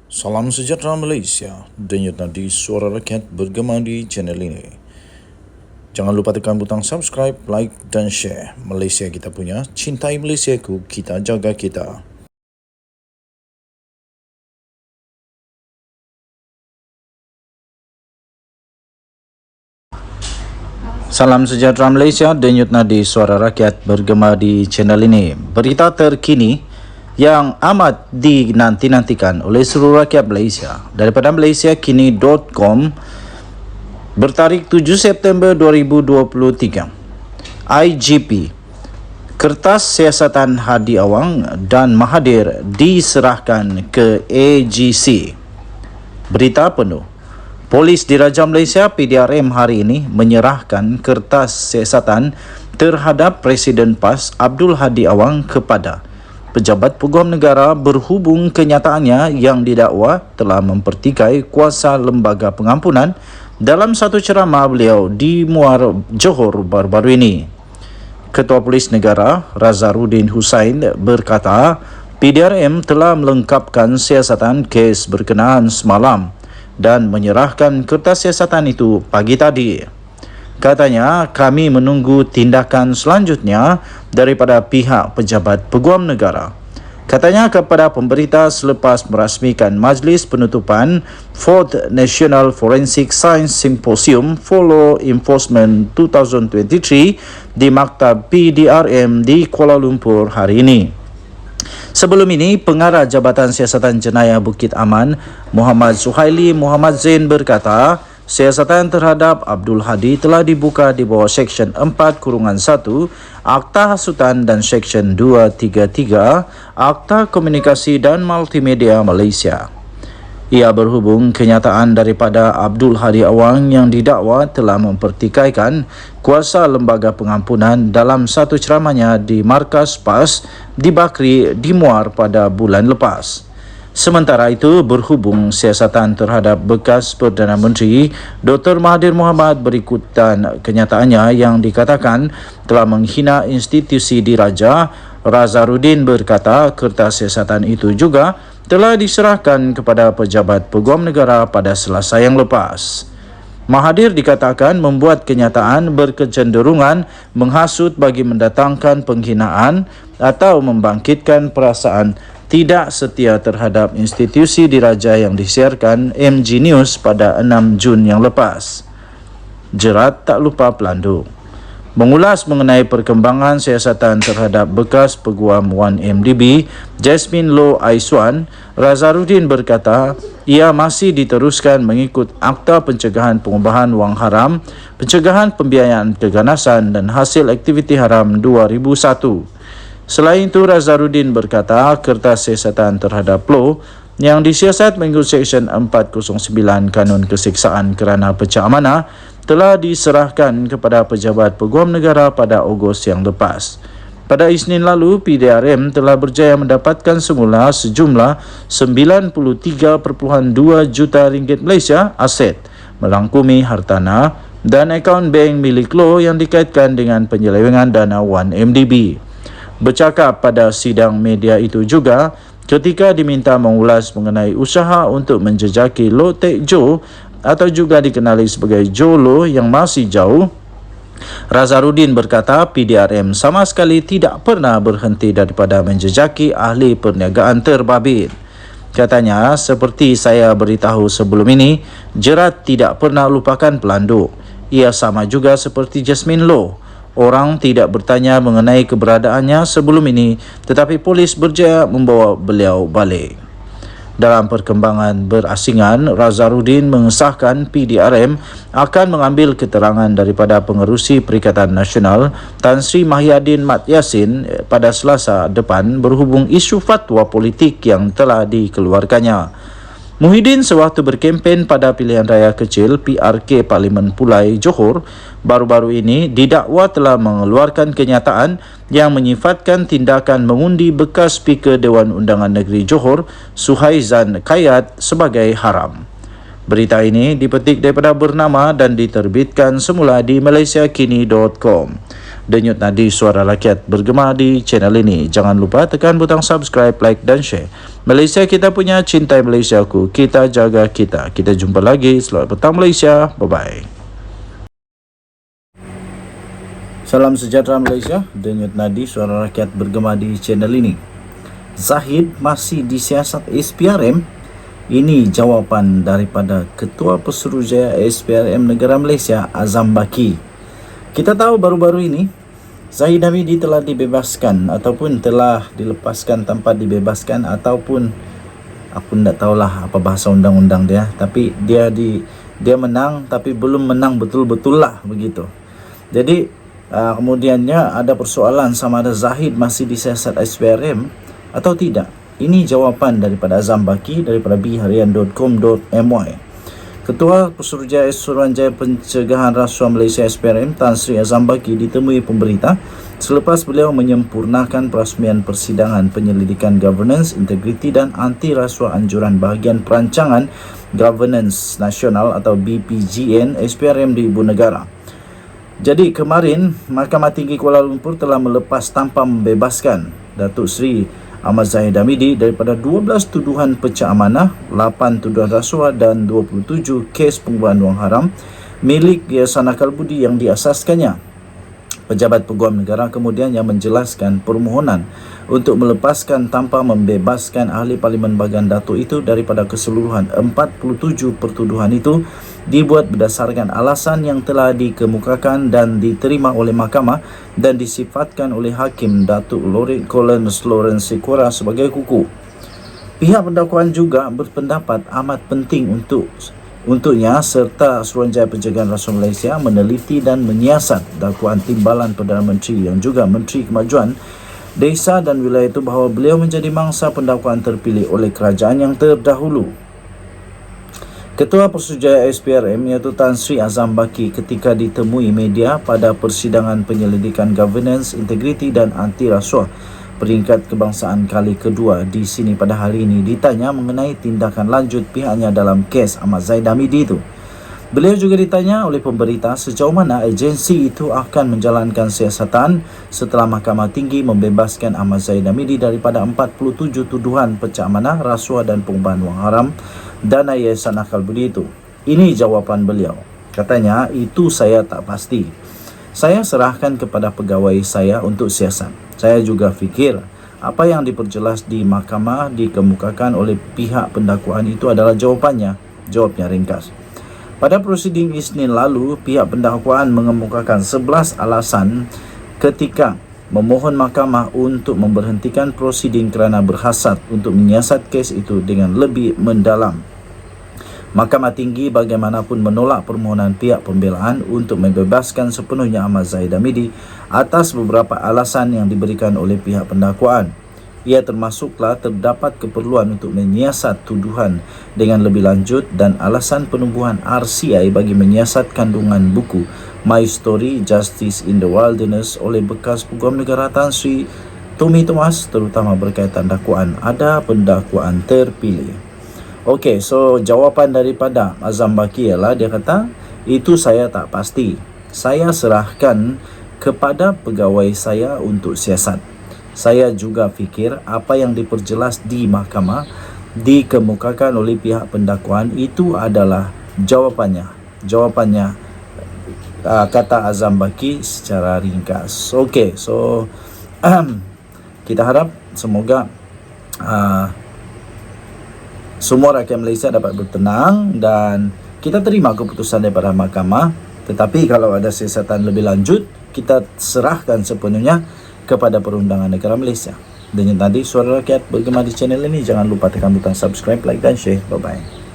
Salam sejahtera Malaysia, denyut nadi suara rakyat bergema di channel ini. Jangan lupa tekan butang subscribe, like dan share. Malaysia kita punya, cintai Malaysiaku, kita jaga kita. Salam sejahtera Malaysia, denyut nadi suara rakyat bergema di channel ini. Berita terkini yang amat dinanti-nantikan oleh seluruh rakyat Malaysia daripada malaysiakini.com bertarikh 7 September 2023. IGP, kertas siasatan Hadi Awang dan Mahathir diserahkan ke AGC. Berita penuh. Polis Diraja Malaysia PDRM hari ini menyerahkan kertas siasatan terhadap Presiden PAS Abdul Hadi Awang kepada Pejabat Peguam Negara berhubung kenyataannya yang didakwa telah mempertikai kuasa lembaga pengampunan dalam satu ceramah beliau di Muar Johor baru-baru ini. Ketua Polis Negara Razarudin Hussain berkata PDRM telah melengkapkan siasatan kes berkenaan semalam dan menyerahkan kertas siasatan itu pagi tadi. Katanya, kami menunggu tindakan selanjutnya daripada pihak Pejabat Peguam Negara. Katanya kepada pemberita selepas merasmikan majlis penutupan 4th National Forensic Science Symposium for Law Enforcement 2023 di Maktab PDRM di Kuala Lumpur hari ini. Sebelum ini, Pengarah Jabatan Siasatan Jenayah Bukit Aman, Muhammad Suhaili Muhammad Zain berkata, siasatan terhadap Abdul Hadi telah dibuka di bawah Seksyen 4-1 Akta Hasutan dan Seksyen 233 Akta Komunikasi dan Multimedia Malaysia. Ia berhubung kenyataan daripada Abdul Hadi Awang yang didakwa telah mempertikaikan kuasa lembaga pengampunan dalam satu ceramahnya di markas PAS di Bakri di Muar pada bulan lepas. Sementara itu, berhubung siasatan terhadap bekas Perdana Menteri Dr. Mahathir Mohamad berikutan kenyataannya yang dikatakan telah menghina institusi diraja, Razarudin berkata kertas siasatan itu juga telah diserahkan kepada Pejabat Peguam Negara pada Selasa yang lepas. Mahathir dikatakan membuat kenyataan berkecenderungan menghasut bagi mendatangkan penghinaan atau membangkitkan perasaan tidak setia terhadap institusi diraja yang disiarkan MG News pada 6 Jun yang lepas. Jerat tak lupa pelandu. Mengulas mengenai perkembangan siasatan terhadap bekas Peguam 1MDB, Jasmine Loh Aiswan, Razarudin berkata ia masih diteruskan mengikut Akta Pencegahan Pengubahan Wang Haram, Pencegahan Pembiayaan Keganasan dan Hasil Aktiviti Haram 2001. Selain itu, Razarudin berkata kertas siasatan terhadap Loh yang disiasat mengikut Seksyen 409 Kanun Keseksaan kerana Pecah Amanah telah diserahkan kepada Pejabat Peguam Negara pada Ogos yang lepas. Pada Isnin lalu, PDRM telah berjaya mendapatkan semula sejumlah 93.2 juta ringgit Malaysia aset melangkumi hartanah dan akaun bank milik Loh yang dikaitkan dengan penyelewengan dana 1MDB. Bercakap pada sidang media itu juga, ketika diminta mengulas mengenai usaha untuk menjejaki Loh Teck Joe atau juga dikenali sebagai Joe Loh yang masih jauh, Razarudin berkata PDRM sama sekali tidak pernah berhenti daripada menjejaki ahli perniagaan terbabit. Katanya, seperti saya beritahu sebelum ini, jerat tidak pernah lupakan pelandu. Ia sama juga seperti Jasmine Loh. Orang tidak bertanya mengenai keberadaannya sebelum ini, tetapi polis berjaya membawa beliau balik. Dalam perkembangan berasingan, Razarudin mengesahkan PDRM akan mengambil keterangan daripada Pengerusi Perikatan Nasional Tan Sri Mahyadin Mat Yassin pada Selasa depan berhubung isu fatwa politik yang telah dikeluarkannya. Muhyiddin sewaktu berkempen pada pilihan raya kecil PRK Parlimen Pulai Johor baru-baru ini didakwa telah mengeluarkan kenyataan yang menyifatkan tindakan mengundi bekas Speaker Dewan Undangan Negeri Johor Suhaizan Kayat sebagai haram. Berita ini dipetik daripada Bernama dan diterbitkan semula di malaysiakini.com. Denyut nadi suara rakyat bergema di channel ini. Jangan lupa tekan butang subscribe, like dan share. Malaysia kita punya, cintai Malaysia ku. Kita jaga kita. Kita jumpa lagi. Selamat petang Malaysia. Bye-bye. Salam sejahtera Malaysia. Denyut nadi suara rakyat bergema di channel ini. Zahid masih disiasat SPRM. Ini jawapan daripada Ketua Pesuruhjaya SPRM Negara Malaysia, Azam Baki. Kita tahu baru-baru ini Zahid Hamidi telah dibebaskan ataupun telah dilepaskan tanpa dibebaskan, ataupun aku tidak tahulah apa bahasa undang-undang dia, tapi dia menang tapi belum menang betul-betul lah begitu. Jadi kemudiannya ada persoalan sama ada Zahid masih disiasat SPRM atau tidak. Ini jawapan daripada Azam Baki daripada bharian.com.my. Ketua Pesuruhjaya Suruhanjaya Pencegahan Rasuah Malaysia SPRM Tan Sri Azam Baki ditemui pemberita selepas beliau menyempurnakan perasmian persidangan penyelidikan governance, integriti dan anti rasuah anjuran bahagian perancangan governance nasional atau BPGN SPRM di Ibu Negara. Jadi kemarin Mahkamah Tinggi Kuala Lumpur telah melepas tanpa membebaskan Datuk Seri Ahmad Zahid Hamidi daripada 12 tuduhan pecah amanah, 8 tuduhan rasuah dan 27 kes pengubahan wang haram milik Yayasan Akal Budi yang diasaskannya. Pejabat Peguam Negara kemudian yang menjelaskan permohonan untuk melepaskan tanpa membebaskan ahli Parlimen Bagan Datuk itu daripada keseluruhan 47 pertuduhan itu dibuat berdasarkan alasan yang telah dikemukakan dan diterima oleh mahkamah dan disifatkan oleh Hakim Datuk Laureate Collins Lawrence Sikora sebagai kukuh. Pihak pendakwaan juga berpendapat amat penting untuknya serta Suruhanjaya Pencegahan Rasuah Malaysia meneliti dan menyiasat dakwaan Timbalan Perdana Menteri yang juga Menteri Kemajuan Desa dan Wilayah itu bahawa beliau menjadi mangsa pendakwaan terpilih oleh kerajaan yang terdahulu. Ketua Pesuruhjaya SPRM iaitu Tan Sri Azam Baki ketika ditemui media pada persidangan penyelidikan governance, integriti dan anti rasuah peringkat kebangsaan kali kedua di sini pada hari ini ditanya mengenai tindakan lanjut pihaknya dalam kes Ahmad Zahid Hamidi itu. Beliau juga ditanya oleh pemberita sejauh mana agensi itu akan menjalankan siasatan setelah Mahkamah Tinggi membebaskan Ahmad Zahid Hamidi daripada 47 tuduhan pecah amanah, rasuah dan pengubahan wang haram dana Yayasan Akal Budi itu. Ini jawapan beliau. Katanya, itu saya tak pasti. Saya serahkan kepada pegawai saya untuk siasat. Saya juga fikir apa yang diperjelas di mahkamah dikemukakan oleh pihak pendakwaan itu adalah jawapannya. Jawabnya ringkas. Pada prosiding Isnin lalu, pihak pendakwaan mengemukakan 11 alasan ketika memohon mahkamah untuk memberhentikan prosiding kerana berhasrat untuk menyiasat kes itu dengan lebih mendalam. Mahkamah Tinggi bagaimanapun menolak permohonan pihak pembelaan untuk membebaskan sepenuhnya Ahmad Zahid Hamidi atas beberapa alasan yang diberikan oleh pihak pendakwaan. Ia termasuklah terdapat keperluan untuk menyiasat tuduhan dengan lebih lanjut dan alasan penubuhan RCI bagi menyiasat kandungan buku My Story Justice in the Wilderness oleh bekas Peguam Negara Tan Sri Tommy Thomas, terutama berkaitan dakwaan ada pendakwaan terpilih. Okey, so jawapan daripada Azam Baki ialah dia kata, itu saya tak pasti. Saya serahkan kepada pegawai saya untuk siasat. Saya juga fikir apa yang diperjelas di mahkamah dikemukakan oleh pihak pendakwaan itu adalah jawapannya. Jawapannya kata Azam Baki secara ringkas. Okey, so kita harap semoga semua rakyat Malaysia dapat bertenang dan kita terima keputusan daripada mahkamah. Tetapi kalau ada siasatan lebih lanjut, kita serahkan sepenuhnya kepada Perundangan Negara Malaysia. Dan yang tadi suara rakyat bergema di channel ini, jangan lupa tekan butang subscribe, like dan share. Bye-bye.